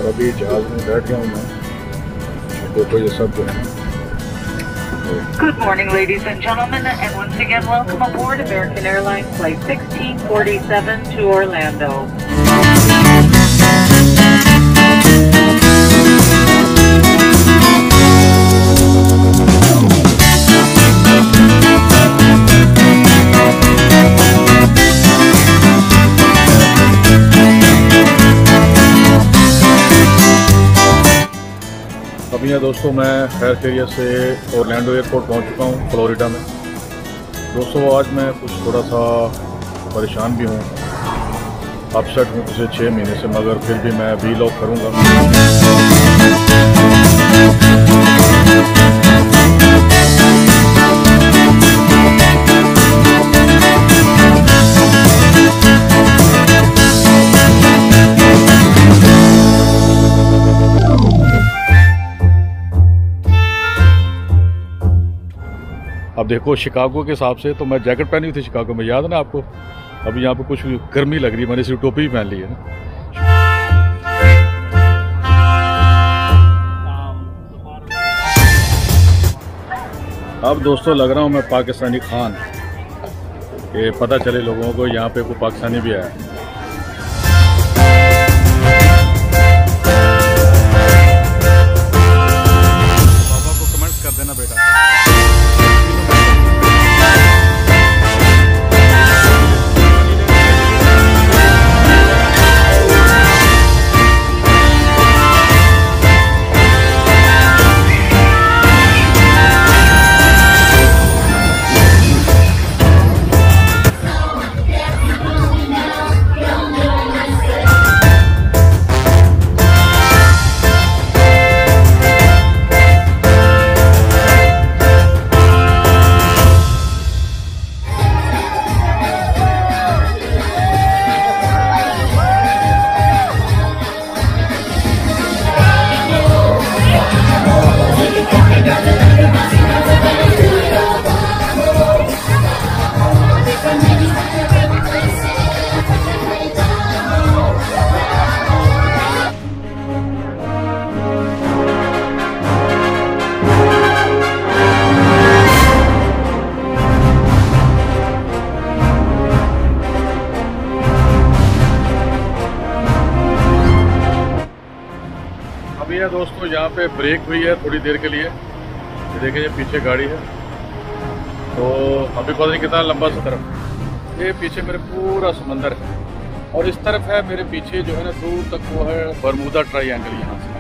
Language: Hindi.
और अभी जहाज में बैठ गया हूँ मैं। देखो ये सब जो है। Good morning, ladies and gentlemen, and once again, welcome aboard American Airlines Flight 1647 to Orlando. अभी है दोस्तों, मैं खैर खैरियत से ओरलैंडो एयरपोर्ट पहुंच चुका हूं फ्लोरिडा में। दोस्तों आज मैं कुछ थोड़ा सा परेशान भी हूं, अपसेट हूं पिछले 6 महीने से, मगर फिर भी मैं वीलॉग करूंगा। अब देखो शिकागो के हिसाब से तो मैं जैकेट पहनी हुई थी शिकागो में, याद है ना आपको। अभी यहाँ पे कुछ गर्मी लग रही है, मैंने सिर्फ टोपी भी पहन ली है ना। अब दोस्तों लग रहा हूँ मैं पाकिस्तानी खान, ये पता चले लोगों को यहाँ पे कोई पाकिस्तानी भी आया। पापा को कमेंट्स कर देना बेटा। अभी है दोस्तों यहाँ पे ब्रेक हुई है थोड़ी देर के लिए, ये देखिए ये पीछे गाड़ी है। तो अभी पता नहीं कितना लंबा सफर है। ये पीछे मेरे पूरा समंदर है और इस तरफ है मेरे पीछे जो है ना दूर तक वो है बरमूदा ट्रायंगल यहाँ से।